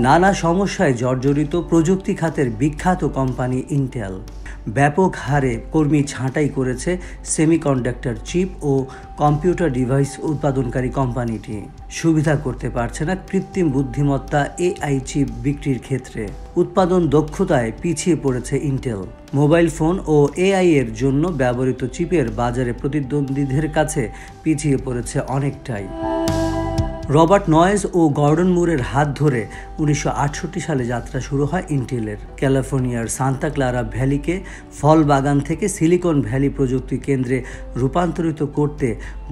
নানা সমস্যায় জর্জরিত প্রযুক্তি খাতের বিখ্যাত কোম্পানি ইন্টেল ব্যাপক হারে কর্মী ছাঁটাই করেছে সেমিকন্ডাক্টর চিপ ও কম্পিউটার ডিভাইস উৎপাদনকারী কোম্পানিটি। সুবিধা করতে পারছে না কৃত্রিম বুদ্ধিমত্তা এআই চিপ বিক্রির ক্ষেত্রে। উৎপাদন দক্ষতায় পিছিয়ে পড়েছে ইন্টেল। মোবাইল ফোন ও এআই এর জন্য ব্যবহৃত চিপের বাজারে প্রতিদ্বন্দ্বীদের কাছে পিছিয়ে পড়েছে অনেকটাই। রবার্ট নয়েজ ও গর্ডন মুরের হাত ধরে 1968 সালে যাত্রা শুরু হয় ইন্টেলের। ক্যালিফোর্নিয়ার সান্তা ক্লারা ভ্যালিকে ফল বাগান থেকে সিলিকন ভ্যালি প্রযুক্তি কেন্দ্রে রূপান্তরিত করতে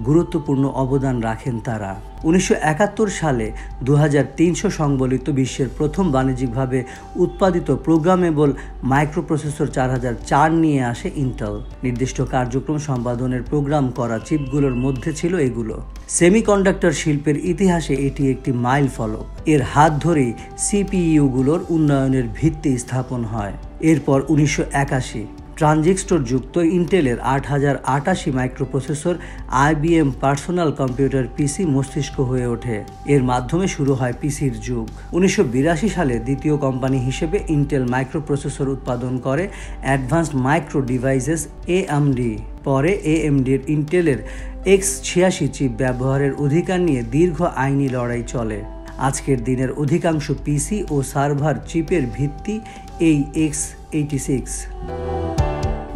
গুরুত্বপূর্ণ অবদান রাখেন তারা। 1971 সালে 2300 সংবলিত বিশ্বের প্রথম বাণিজ্যিকভাবে উৎপাদিত প্রোগ্রামেবল মাইক্রোপ্রসেসর 4004 নিয়ে আসে ইন্টেল। নির্দিষ্ট কার্যক্রম সম্পাদনের প্রোগ্রাম করা চিপগুলোর মধ্যে ছিল এগুলো। সেমিকন্ডাক্টর শিল্পের ইতিহাসে এটি একটি মাইল ফলক। এর হাত ধরেই সিপিইউগুলোর উন্নয়নের ভিত্তি স্থাপন হয়। এরপর 1981 ট্রানজিস্টর যুক্ত ইন্টেলের 8088 মাইক্রোপ্রসেসর আইবিএম পার্সোনাল কম্পিউটার পিসি মস্তিষ্ক হয়ে ওঠে। এর মাধ্যমে শুরু হয় পিসির যুগ। 1982 সালে দ্বিতীয় কোম্পানি হিসেবে ইন্টেল মাইক্রোপ্রসেসর উৎপাদন করে অ্যাডভান্সড মাইক্রো ডিভাইসেস এএমডি। পরে এএমডির ইন্টেলের X86 চিপ ব্যবহারের অধিকার নিয়ে দীর্ঘ আইনি লড়াই চলে। আজকের দিনের অধিকাংশ পিসি ও সার্ভার চিপের ভিত্তি এই X86।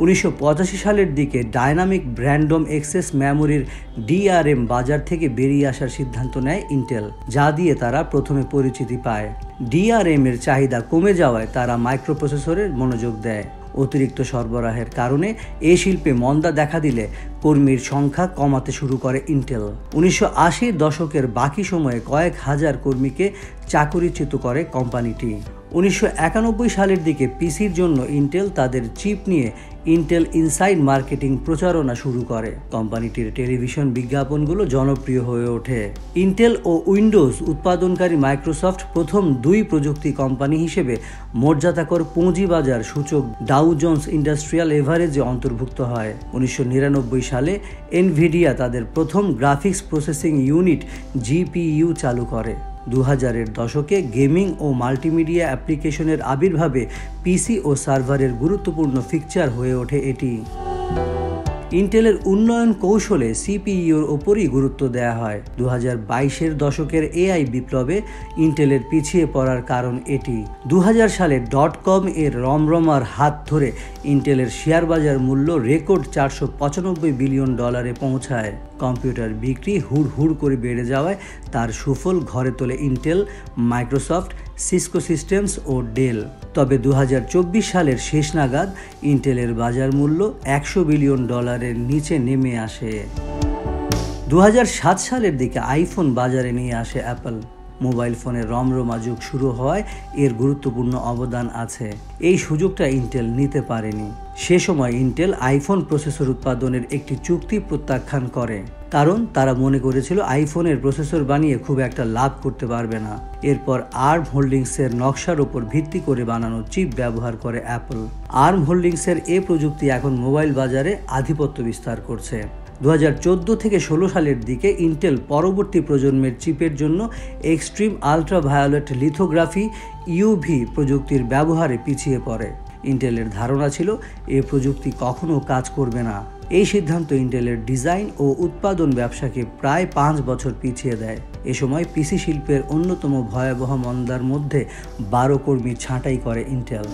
1985 সালের দিকে ডাইনামিক র্যান্ডম অ্যাক্সেস মেমোরির DRM বাজার থেকে বেরিয়ে আসার সিদ্ধান্ত নেয় ইন্টেল, যা দিয়ে তারা প্রথমে পরিচিতি পায়। DRM এর চাহিদা কমে যাওয়ায় তারা মাইক্রোপ্রসেসরে মনোযোগ দেয়। অতিরিক্ত সরবরাহের কারণে এই শিল্পে মন্দা দেখা দিলে কর্মীর সংখ্যা কমাতে শুরু করে ইন্টেল। 1980 দশকের বাকি সময়ে কয়েক হাজার কর্মীকে চাকরিচ্যুত করে কোম্পানিটি। 1991 সালের দিকে পিসির জন্য ইন্টেল তাদের চিপ নিয়ে ইন্টেল ইনসাইড মার্কেটিং প্রচারণা শুরু করে। কোম্পানিটির টেলিভিশন বিজ্ঞাপনগুলো জনপ্রিয় হয়ে ওঠে। ইন্টেল ও উইন্ডোজ উৎপাদনকারী মাইক্রোসফট প্রথম দুই প্রযুক্তি কোম্পানি হিসেবে মর্যাদাকর পুঁজিবাজার সূচক ডাউ জোন্স ইন্ডাস্ট্রিয়াল এভারেজে অন্তর্ভুক্ত হয়। 1999 সালে এনভিডিয়া তাদের প্রথম গ্রাফিক্স প্রসেসিং ইউনিট জিপিইউ চালু করে। 2000-এর দশকে গেমিং ও মাল্টিমিডিয়া অ্যাপ্লিকেশনের আবির্ভাবে পিসি ও সার্ভারের গুরুত্বপূর্ণ ফিকচার হয়ে ওঠে এটি। ইন্টেলের উন্নয়ন কৌশলে সিপিইউর ওপরই গুরুত্ব দেওয়া হয়। 2022-এর দশকের এআই বিপ্লবে ইন্টেলের পিছিয়ে পড়ার কারণ এটি। 2000 সালে .com এর রমরমার হাত ধরে ইন্টেলের শেয়ার বাজার মূল্য রেকর্ড $495 বিলিয়ন পৌঁছায়। কম্পিউটার বিক্রি হুড় করে বেড়ে যাওয়ায় তার সুফল ঘরে তোলে ইন্টেল, মাইক্রোসফট, সিসকো সিস্টেমস ও ডেল। তবে 2024 সালের শেষ নাগাদ ইন্টেলের বাজার মূল্য $100 বিলিয়ন নিচে নেমে আসে। 2007 সালের দিকে আইফোন বাজারে নিয়ে আসে অ্যাপল। মোবাইল ফোনের রমরমা যুগ শুরু হওয়ায় এর গুরুত্বপূর্ণ অবদান আছে। এই সুযোগটা ইন্টেল নিতে পারেনি। সে সময় ইন্টেল আইফোন প্রসেসর উৎপাদনের একটি চুক্তি প্রত্যাখ্যান করে, কারণ তারা মনে করেছিল আইফোনের প্রসেসর বানিয়ে খুব একটা লাভ করতে পারবে না। এরপর আর্ম হোল্ডিংসের নকশার উপর ভিত্তি করে বানানো চিপ ব্যবহার করে অ্যাপল। আর্ম হোল্ডিংসের এ প্রযুক্তি এখন মোবাইল বাজারে আধিপত্য বিস্তার করছে। 2014 থেকে 16 সালের দিকে ইন্টেল পরবর্তী প্রজন্মের চিপের জন্য এক্সট্রিম আলট্রাভায়োলেট লিথোগ্রাফি ইউভি প্রযুক্তির ব্যবহারে পিছিয়ে পড়ে। ইন্টেলের ধারণা ছিল এই প্রযুক্তি কখনো কাজ করবে না। এই সিদ্ধান্ত ইন্টেলের ডিজাইন ও উৎপাদন ব্যবসাকে প্রায় 5 বছর পিছিয়ে দেয়। এ সময় পিসি শিল্পের অন্যতম ভয়াবহ মন্দার মধ্যে 12 কর্মী ছাঁটাই করে ইন্টেল।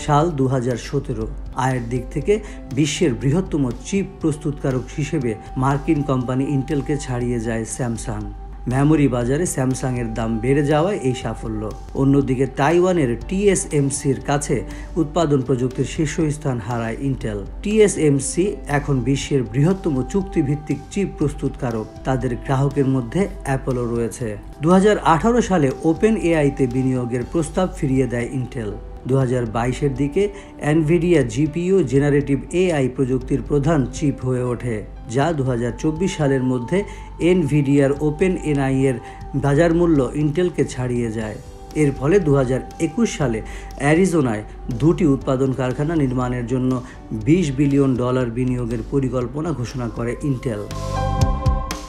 সাল 2017 আয়ের দিক থেকে বিশ্বের বৃহত্তম চিপ প্রস্তুতকারক হিসেবে মার্কিন কোম্পানি ইন্টেলকে ছাড়িয়ে যায় স্যামসাং। মেমোরি বাজারে স্যামসাংয়ের দাম বেড়ে যাওয়ায় এই সাফল্য। অন্যদিকে তাইওয়ানের TSMCর কাছে উৎপাদন প্রযুক্তির শীর্ষস্থান হারায় ইন্টেল। TSMC এখন বিশ্বের বৃহত্তম চুক্তিভিত্তিক চিপ প্রস্তুতকারক। তাদের গ্রাহকের মধ্যে অ্যাপলও রয়েছে। 2018 সালে ওপেন এআইতে বিনিয়োগের প্রস্তাব ফিরিয়ে দেয় ইন্টেল। 2022-এর দিকে এনভিডিয়া জিপিইউ জেনারেটিভ এআই প্রযুক্তির প্রধান চিপ হয়ে ওঠে, যা 2024 সালের মধ্যে এনভিডিয়ার ওপেন এআই এর বাজার মূল্য ইন্টেলকে ছাড়িয়ে যায়। এর ফলে 2021 সালে অ্যারিজোনায় 2টি উৎপাদন কারখানা নির্মাণের জন্য $20 বিলিয়ন বিনিয়োগের পরিকল্পনা ঘোষণা করে ইন্টেল।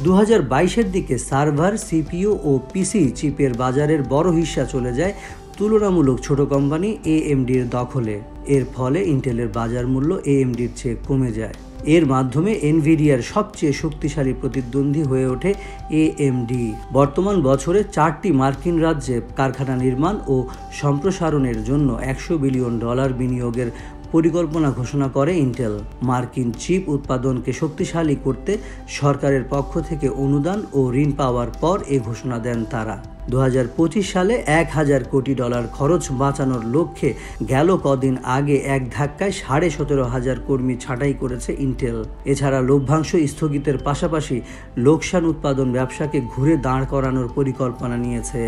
2022-এর দিকে সার্ভার, সিপিইউ ও পিসি চিপের বাজারের বড় হিস্সা চলে যায় তুলনামূলক ছোট কোম্পানি এএমডির দখলে। এর ফলে ইন্টেলের বাজার মূল্য এএমডির চেয়ে কমে যায়। এর মাধ্যমে এনভিডিয়ার সবচেয়ে শক্তিশালী প্রতিদ্বন্দ্বী হয়ে ওঠে এএমডি। বর্তমান বছরে 4টি মার্কিন রাজ্যে কারখানা নির্মাণ ও সম্প্রসারণের জন্য $100 বিলিয়ন বিনিয়োগের পরিকল্পনা ঘোষণা করে ইন্টেল। মার্কিন চিপ উৎপাদনকে শক্তিশালী করতে সরকারের পক্ষ থেকে অনুদান ও ঋণ পাওয়ার পর এ ঘোষণা দেন তারা। 2025 সালে $1,000 কোটি খরচ বাঁচানোর লক্ষ্যে গেল কদিন আগে এক ধাক্কায় 17,500 কর্মী ছাঁটাই করেছে ইন্টেল। এছাড়া লভ্যাংশ স্থগিতের পাশাপাশি লোকসান উৎপাদন ব্যবসাকে ঘুরে দাঁড় করানোর পরিকল্পনা নিয়েছে।